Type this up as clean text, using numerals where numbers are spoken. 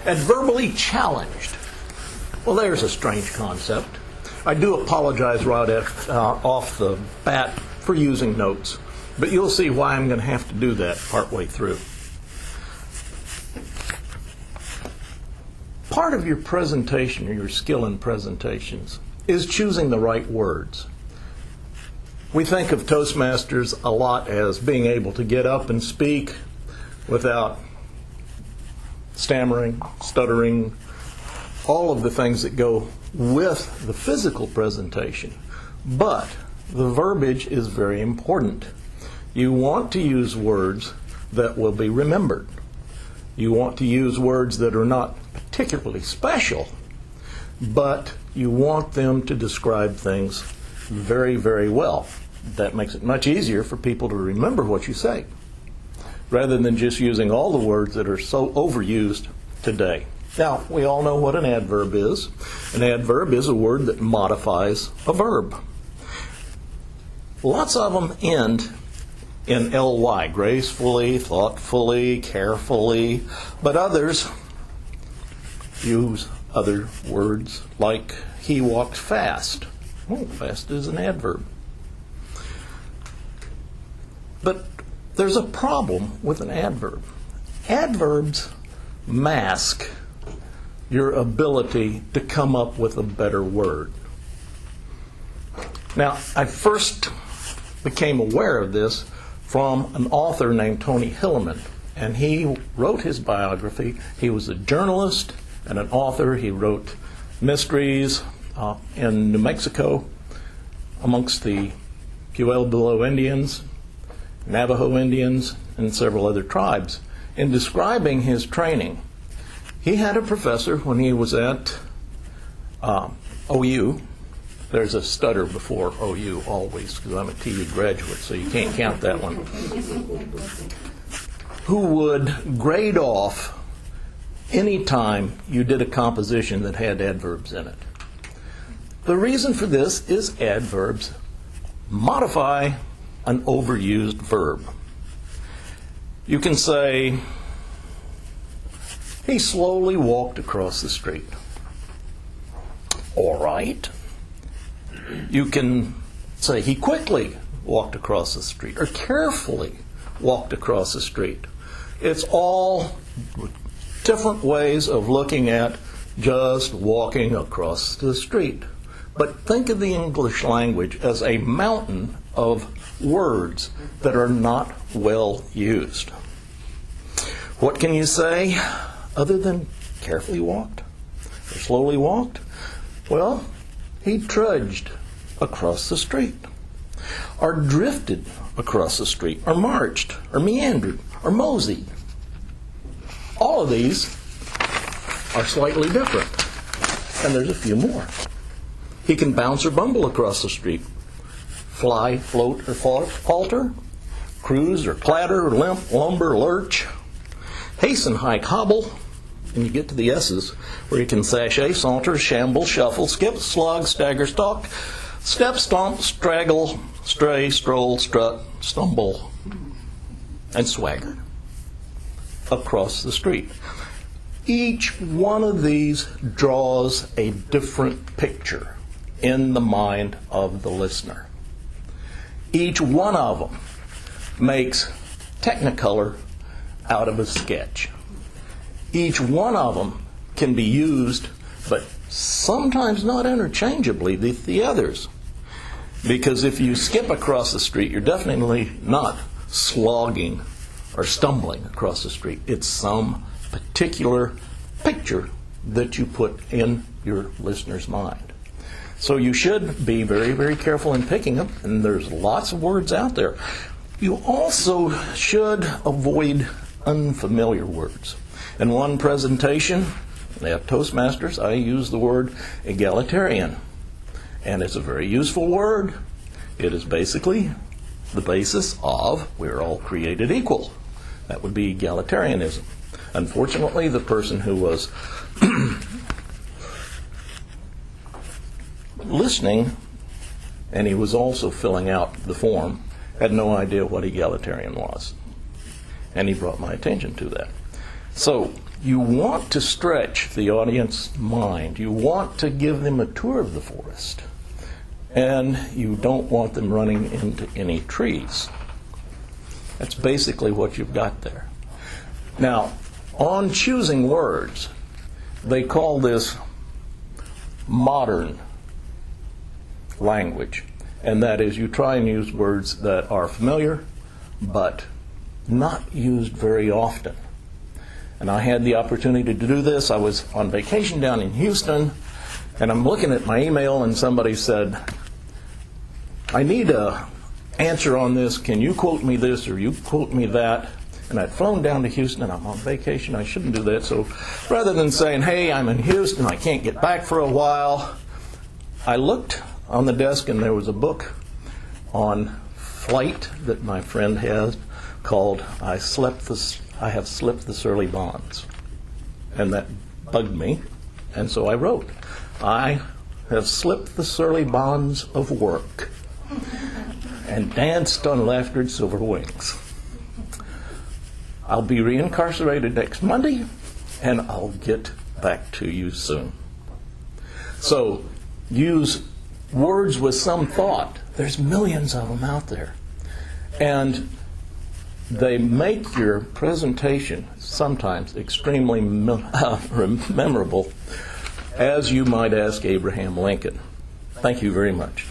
Adverbially challenged. Well, there's a strange concept. I do apologize right off the bat for using notes, but you'll see why I'm going to have to do that partway through. Part of your presentation, or your skill in presentations, is choosing the right words. We think of Toastmasters a lot as being able to get up and speak without stammering, stuttering, all of the things that go with the physical presentation. But the verbiage is very important. You want to use words that will be remembered. You want to use words that are not particularly special, but you want them to describe things very, very well. That makes it much easier for people to remember what you say, rather than just using all the words that are so overused today. Now, we all know what an adverb is. An adverb is a word that modifies a verb. Lots of them end in ly, gracefully, thoughtfully, carefully, but others use other words like he walked fast. Well, fast is an adverb. But there's a problem with an adverb. Adverbs mask your ability to come up with a better word. Now, I first became aware of this from an author named Tony Hillerman, and he wrote his biography. He was a journalist and an author. He wrote mysteries in New Mexico amongst the Pueblo Indians, Navajo Indians, and several other tribes. In describing his training, he had a professor when he was at OU. There's a stutter before OU always, because I'm a TU graduate, so you can't count that one. Who would grade off any time you did a composition that had adverbs in it. The reason for this is adverbs modify an overused verb. You can say, he slowly walked across the street. All right. You can say, he quickly walked across the street, or carefully walked across the street. It's all different ways of looking at just walking across the street. But think of the English language as a mountain of words that are not well used. What can you say other than carefully walked or slowly walked? Well, he trudged across the street, or drifted across the street, or marched, or meandered, or moseyed. All of these are slightly different, and there's a few more. He can bounce or bumble across the street, fly, float, or falter, cruise or clatter or limp, lumber, lurch, hasten, hike, hobble, and you get to the S's, where you can sashay, saunter, shamble, shuffle, skip, slug, stagger, stalk, step, stomp, straggle, stray, stroll, strut, stumble, and swagger across the street. Each one of these draws a different picture in the mind of the listener. Each one of them makes Technicolor out of a sketch. Each one of them can be used, but sometimes not interchangeably with the others. Because if you skip across the street, you're definitely not slogging or stumbling across the street. It's some particular picture that you put in your listener's mind. So you should be very, very careful in picking them, and there's lots of words out there. You also should avoid unfamiliar words. In one presentation at Toastmasters, I used the word egalitarian, and it's a very useful word. It is basically the basis of we're all created equal. That would be egalitarianism. Unfortunately, the person who was listening, and he was also filling out the form, had no idea what egalitarian was. And he brought my attention to that. So you want to stretch the audience's mind. You want to give them a tour of the forest. And you don't want them running into any trees. That's basically what you've got there. Now, on choosing words, they call this modern language. And that is, you try and use words that are familiar, but not used very often. And I had the opportunity to do this. I was on vacation down in Houston, and I'm looking at my email, and somebody said, I need an answer on this. Can you quote me this or you quote me that? And I'd flown down to Houston, and I'm on vacation. I shouldn't do that. So rather than saying, hey, I'm in Houston, I can't get back for a while, I looked on the desk, and there was a book on flight that my friend has called I Have Slipped the Surly Bonds. And that bugged me, and so I wrote, I have slipped the surly bonds of work and danced on laughter's silver wings. I'll be reincarcerated next Monday, and I'll get back to you soon. So use words with some thought. There's millions of them out there. And they make your presentation sometimes extremely memorable, as you might ask Abraham Lincoln. Thank you very much.